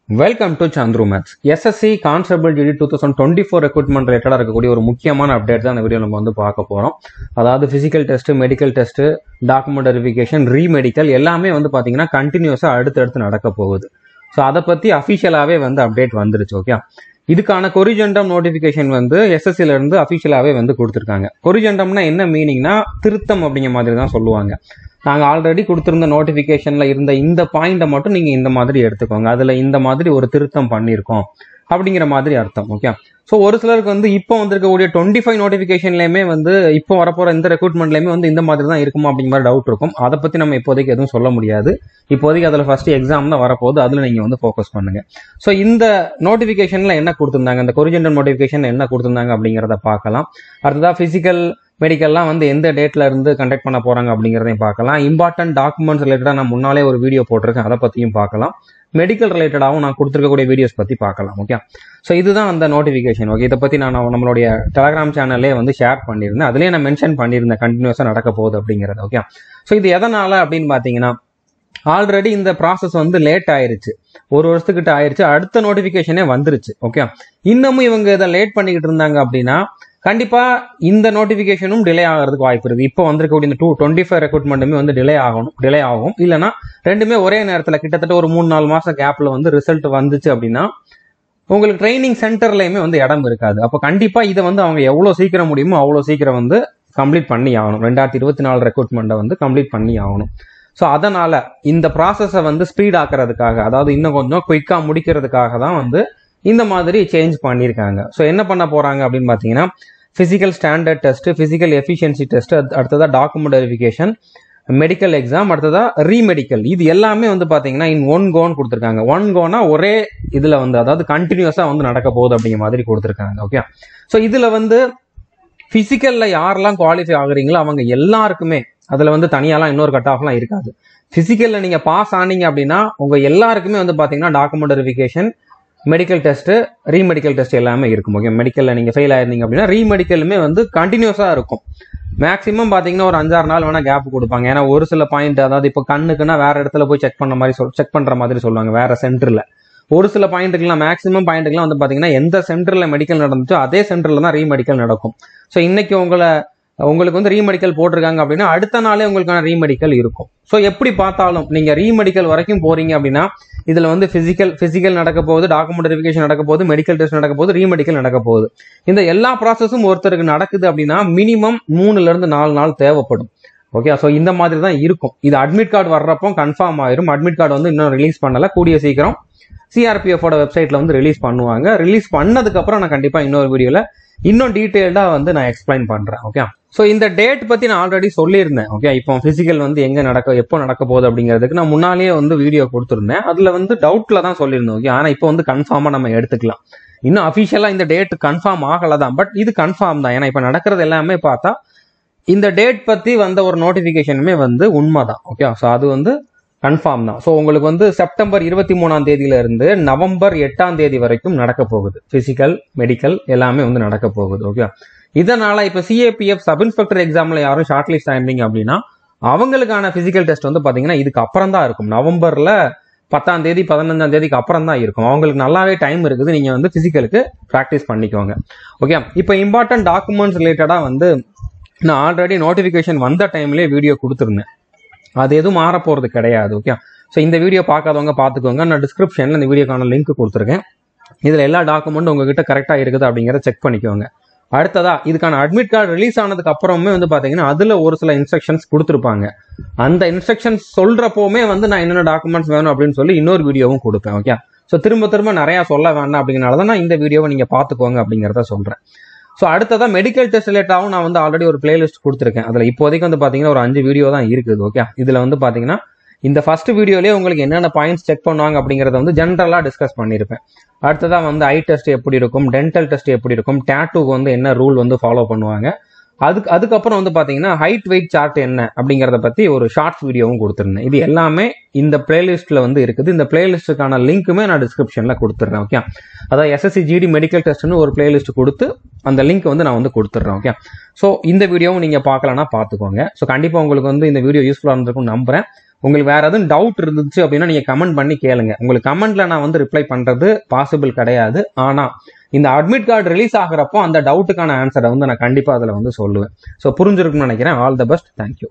Welcome to Chandru maths. SSC constable GT 2024 recruitment ரிலேட்டடாக இருக்கக்கூடிய ஒரு முக்கியமான அப்டேட் தான் இந்த வீடியோ நம்ம வந்து பார்க்க போகிறோம். அதாவது physical test, medical test, document verification, remedical எல்லாமே வந்து பார்த்தீங்கன்னா கண்டினியூஸாக அடுத்தடுத்து நடக்க போகுது. ஸோ அதை பற்றி அஃபிஷியலாகவே வந்து அப்டேட் வந்துருச்சு. ஓகே, இதுக்கான கொரிஜெண்டம் நோட்டிஃபிகேஷன் வந்து எஸ்எஸ்சில இருந்து அஃபிஷியலாகவே வந்து கொடுத்துருக்காங்க. கொரிஜெண்டம்னா என்ன மீனிங்னா திருத்தம் அப்படிங்கிற மாதிரி தான் சொல்லுவாங்க. நாங்கள் ஆல்ரெடி கொடுத்துருந்த நோட்டிஃபிகேஷன்ல இருந்த இந்த பாயிண்ட்டை மட்டும் நீங்கள் இந்த மாதிரி எடுத்துக்கோங்க, அதில் இந்த மாதிரி ஒரு திருத்தம் பண்ணியிருக்கோம் அப்படிங்கிற மாதிரி அர்த்தம். ஓகே, ஸோ ஒரு சிலருக்கு வந்து இப்போ வந்திருக்கக்கூடிய 25 நோட்டிஃபிகேஷன்லையுமே வந்து இப்போ வரப்போகிற இந்த ரெக்ரூட்மெண்ட்லையுமே வந்து இந்த மாதிரி தான் இருக்குமா அப்படிங்கிற மாதிரி டவுட் இருக்கும். அதை பற்றி நம்ம இப்போதைக்கு எதுவும் சொல்ல முடியாது. இப்போதைக்கு அதில் ஃபர்ஸ்ட் எக்ஸாம் தான் வரப்போகுது, அதில் நீங்கள் வந்து ஃபோக்கஸ் பண்ணுங்க. ஸோ இந்த நோட்டிஃபிகேஷனில் என்ன கொடுத்துருந்தாங்க, இந்த கொரிஜெண்டம் நோட்டிஃபிகேஷன் என்ன கொடுத்துருந்தாங்க அப்படிங்கிறத பார்க்கலாம். அடுத்ததாக ஃபிசிக்கல் மெடிக்கல்லாம் வந்து எந்த டேட்ல இருந்து கண்டக்ட் பண்ண போறாங்க அப்படிங்கிறதையும் பார்க்கலாம். இம்பார்ட்டன்ட் டாக்குமெண்ட்ஸ் ரிலேட்டடா நான் முன்னாலே ஒரு வீடியோ போட்டிருக்கேன், அதை பத்தியும் பார்க்கலாம். மெடிக்கல் ரிலேட்டடாகவும் நான் கொடுத்துருக்கக்கூடிய வீடியோஸ் பத்தி பார்க்கலாம். ஓகே, ஸோ இதுதான் அந்த நோட்டிஃபிகேஷன். ஓகே, இதை பத்தி நான் நம்மளுடைய டெலகிராம் சேனல்லே வந்து ஷேர் பண்ணியிருந்தேன், அதுலேயே நான் மென்ஷன் பண்ணியிருந்தேன் கண்டினியூஸா நடக்க போகுது அப்படிங்கிறது. ஓகே, ஸோ இது எதனால அப்படின்னு பாத்தீங்கன்னா, ஆல்ரெடி இந்த ப்ராசஸ் வந்து லேட் ஆயிருச்சு, ஒரு வருஷத்துக்கிட்ட ஆயிருச்சு, அடுத்த நோட்டிஃபிகேஷனே வந்துருச்சு. ஓகே, இன்னமும் இவங்க இதை லேட் பண்ணிக்கிட்டு இருந்தாங்க அப்படின்னா கண்டிப்பா இந்த நோட்டிபிகேஷனும் டிலே ஆகிறதுக்கு வாய்ப்பு இருக்கு. இப்போ வந்திருக்கக்கூடிய இந்த 25 ரெக்ரூட்மெண்ட்டுமே வந்து டிலே ஆகும். இல்லைன்னா ரெண்டுமே ஒரே நேரத்தில் கிட்டத்தட்ட ஒரு 3-4 மாசம் கேப்ல வந்து ரிசல்ட் வந்துச்சு அப்படின்னா உங்களுக்கு ட்ரைனிங் சென்டர்லயுமே வந்து இடம் இருக்காது. அப்போ கண்டிப்பா இதை வந்து அவங்க எவ்வளவு சீக்கிரம் முடியுமோ அவ்வளோ சீக்கிரம் வந்து கம்ப்ளீட் பண்ணி ஆகணும். 2024 ரெக்ரூட்மெண்ட்டை வந்து கம்ப்ளீட் பண்ணி ஆகணும். ஸோ அதனால இந்த ப்ராசஸை வந்து ஸ்பீட் ஆக்குறதுக்காக, அதாவது இன்னும் கொஞ்சம் குயிக்கா முடிக்கிறதுக்காக தான் வந்து இந்த மாதிரி சேஞ்ச் பண்ணியிருக்காங்க. ஸோ என்ன பண்ண போறாங்க அப்படின்னு பார்த்தீங்கன்னா, physical standard test, physical efficiency test, அடுத்ததா டாக்குமெண்ட் வெரிஃபிகேஷன், மெடிக்கல் எக்ஸாம், அடுத்ததா ரீமெடிக்கல், இது எல்லாமே வந்து பாத்தீங்கன்னா இன் ஒன் கோன்னு கொடுத்துருக்காங்க. ஒன் கோனா ஒரே இதுல வந்து, அதாவது கண்டினியூஸா வந்து நடக்க போகுது அப்படிங்கிற மாதிரி கொடுத்துருக்காங்க. ஓகே, ஸோ இதுல வந்து பிசிக்கல்ல யாரெல்லாம் குவாலிஃபை ஆகுறீங்களோ அவங்க எல்லாருக்குமே அதுல வந்து தனியாலாம் இன்னொரு கட் ஆஃப்லாம் இருக்காது. பிசிக்கல்ல நீங்க பாஸ் ஆனீங்க அப்படின்னா உங்க எல்லாருக்குமே வந்து பாத்தீங்கன்னா document verification, medical test, remedical test எல்லாமே இருக்கும். ஓகே, மெடிக்கல்ல நீங்க ஃபெயில் ஆயிருந்தீங்க அப்படின்னா ரீமெடிக்கலுமே வந்து கண்டினியூஸா இருக்கும். மேக்ஸிமம் பாத்தீங்கன்னா ஒரு 5-6 நாள் வேணா கேப் கொடுப்பாங்க. ஏன்னா ஒரு சில பாயிண்ட், அதாவது இப்போ கண்ணுக்குன்னா வேற இடத்துல போய் செக் பண்ற மாதிரி சொல்லுவாங்க, வேற சென்டர்ல. ஒரு சில பாயிண்ட்டுக்கெல்லாம், மேக்ஸிமம் பாயிண்ட்டுக்கெல்லாம் வந்து பாத்தீங்கன்னா எந்த சென்டர்ல மெடிக்கல் நடந்துச்சோ அதே சென்டர்ல தான் ரீமெடிக்கல் நடக்கும். ஸோ இன்னைக்கு உங்களுக்கு வந்து ரீமெடிக்கல் போட்டிருக்காங்க அப்படின்னா அடுத்த நாளே உங்களுக்கான ரீமெடிக்கல் இருக்கும். ஸோ எப்படி பார்த்தாலும் நீங்க ரீமெடிக்கல் வரைக்கும் போறீங்க அப்படின்னா இதுல வந்து பிசிக்கல் நடக்க போகுது, டாக்குமெண்ட் வெரிஃபிகேஷன் நடக்க போகுது, மெடிக்கல் டெஸ்ட் நடக்க போகுது, ரீமெடிக்கல் நடக்க போகுது. இந்த எல்லா ப்ராசஸும் ஒருத்தருக்கு நடக்குது அப்படின்னா மினிமம் 3-4 நாள் தேவைப்படும். ஓகே, ஸோ இந்த மாதிரி தான் இருக்கும். இது அட்மிட் கார்டு வர்றப்போ கன்ஃபார்ம் ஆயிரும். அட்மிட் கார்டு வந்து இன்னும் ரிலீஸ் பண்ணல, கூடிய சீக்கிரம் சிஆர்பிஎஃப் வெப்சைட்ல வந்து ரிலீஸ் பண்ணுவாங்க. ரிலீஸ் பண்ணதுக்கு அப்புறம் நான் கண்டிப்பா இன்னொரு வீடியோல இன்னும் டீடைல்டா வந்து நான் எக்ஸ்பிளைன் பண்றேன். ஓகே, ஸோ இந்த டேட் பத்தி நான் ஆல்ரெடி சொல்லியிருந்தேன். ஓகே, இப்போ பிசிக்கல் வந்து எப்போ நடக்க போகுது அப்படிங்கிறதுக்கு நான் முன்னாலேயே வந்து வீடியோ கொடுத்துருந்தேன். அதுல வந்து டவுட்ல தான் சொல்லியிருந்தேன். ஓகே, ஆனா இப்போ வந்து கன்ஃபார்மா நம்ம எடுத்துக்கலாம். இன்னும் அபிஷியலா இந்த டேட் கன்ஃபார்ம் ஆகலதான், பட் இது கன்ஃபார்ம் தான். ஏன்னா இப்ப நடக்கிறது எல்லாமே பார்த்தா இந்த டேட் பத்தி வந்த ஒரு நோட்டிபிகேஷனுமே வந்து உண்மைதான். ஓகே, ஸோ அது வந்து கன்ஃபார்ம் தான். ஸோ உங்களுக்கு வந்து செப்டம்பர் 23ஆம் தேதியில இருந்து நவம்பர் 8ஆம் தேதி வரைக்கும் நடக்க போகுது. பிசிக்கல், மெடிக்கல் எல்லாமே வந்து நடக்க போகுது. ஓகே, இதனால இப்ப சிஏபிஎஃப் சப் இன்ஸ்பெக்டர் எக்ஸாம்ல யாரும் ஷார்ட் லிஸ்ட் ஆயிருந்தீங்க அப்படின்னா அவங்களுக்கான பிசிக்கல் டெஸ்ட் வந்து பாத்தீங்கன்னா இதுக்கு அப்புறம் தான் இருக்கும். நவம்பர்ல 10ஆம் தேதி 15ஆம் தேதிக்கு அப்புறம் தான் இருக்கும். அவங்களுக்கு நல்லாவே டைம் இருக்குது, நீங்க வந்து பிசிக்கலுக்கு பிராக்டிஸ் பண்ணிக்கோங்க. ஓகே, இப்போ இம்பார்ட்டன்ட் டாக்குமெண்ட்ஸ் ரிலேட்டடா வந்து நான் ஆல்ரெடி நோட்டிபிகேஷன் வந்த டைம்லேயே வீடியோ கொடுத்துருந்தேன், அது எதுவும் மாற போறது கிடையாது. ஓகே, ஸோ இந்த வீடியோ பார்க்காதவங்க பார்த்துக்கோங்க. நான் டிஸ்கிரிப்ஷன்ல இந்த வீடியோக்கான லிங்க் கொடுத்துருக்கேன். இதுல எல்லா டாக்குமெண்ட்டும் உங்ககிட்ட கரெக்டா இருக்குது அப்படிங்கிறத செக் பண்ணிக்கோங்க. அடுத்ததா இதுக்கான அட்மிட் கார்டு ரிலீஸ் ஆனதுக்கு அப்புறமே வந்து பாத்தீங்கன்னா அதுல ஒரு சில இன்ஸ்ட்ரக்ஷன்ஸ் கொடுத்துருப்பாங்க. அந்த இன்ஸ்ட்ரக்ஷன்ஸ் சொல்றப்போமே வந்து நான் என்னென்ன டாக்குமெண்ட்ஸ் வேணும் அப்படின்னு சொல்லி இன்னொரு வீடியோவும் கொடுப்பேன். ஓகே, ஸோ திரும்ப நிறைய சொல்ல வேண்டாம் அப்படிங்கிறனாலதான் நான் இந்த வீடியோவை நீங்க பாத்துக்கோங்க அப்படிங்கிறத சொல்றேன். ஸோ அடுத்ததா மெடிக்கல் டெஸ்ட் ரிலேட்டாகவும் நான் வந்து ஆல்ரெடி ஒரு பிளேலிஸ்ட் கொடுத்துருக்கேன். அதுல இப்போதைக்கு வந்து பாத்தீங்கன்னா ஒரு 5 வீடியோ தான் இருக்குது. ஓகே, இதுல வந்து பாத்தீங்கன்னா இந்த ஃபர்ஸ்ட் வீடியோலயே உங்களுக்கு என்னென்ன பாயிண்ட்ஸ் செக் பண்ணுவாங்க அப்படிங்கறத வந்து ஜென்ரலா டிஸ்கஸ் பண்ணிருப்பேன். அடுத்ததா வந்து ஐ டெஸ்ட் எப்படி இருக்கும், டென்டல் டெஸ்ட் எப்படி இருக்கும், டேட்டூக்கு வந்து என்ன ரூல் வந்து ஃபாலோ பண்ணுவாங்க, அதுக்கப்புறம் வந்து பாத்தீங்கன்னா ஹைட் வெயிட் சார்ட் என்ன அப்படிங்கறத பத்தி ஒரு ஷார்ட்ஸ் வீடியோவும் கொடுத்துருந்தேன். இது எல்லாமே இந்த பிளேலிஸ்ட்ல வந்து இருக்குது. இந்த பிளேலிஸ்டுக்கான லிங்க்குமே நான் டிஸ்கிரிப்ஷன்ல கொடுத்துறேன். ஓகே, அதாவது எஸ்எஸ்சி ஜிடி மெடிக்கல் டெஸ்ட்னு ஒரு பிளேலிஸ்ட் கொடுத்து அந்த லிங்க் வந்து நான் வந்து கொடுத்துறேன். ஓகே, ஸோ இந்த வீடியோவும் நீங்க பார்க்கலன்னா பார்த்துக்கோங்க. ஸோ கண்டிப்பா உங்களுக்கு வந்து இந்த வீடியோ யூஸ்ஃபுல்லா இருந்திருக்கும்னு நம்புறேன். உங்களுக்கு வேற எதுவும் டவுட் இருந்துச்சு அப்படின்னா நீங்க கமெண்ட் பண்ணி கேளுங்க. உங்களுக்கு கமெண்ட்ல நான் வந்து ரிப்ளை பண்றது பாசிபிள் கிடையாது. ஆனா இந்த அட்மிட் கார்டு ரிலீஸ் ஆகிறப்போ அந்த டவுட்டுக்கான ஆன்சரை வந்து நான் கண்டிப்பா அதுல வந்து சொல்லுவேன். ஸோ புரிஞ்சிருக்கும்னு நினைக்கிறேன். All the best. தேங்க்யூ.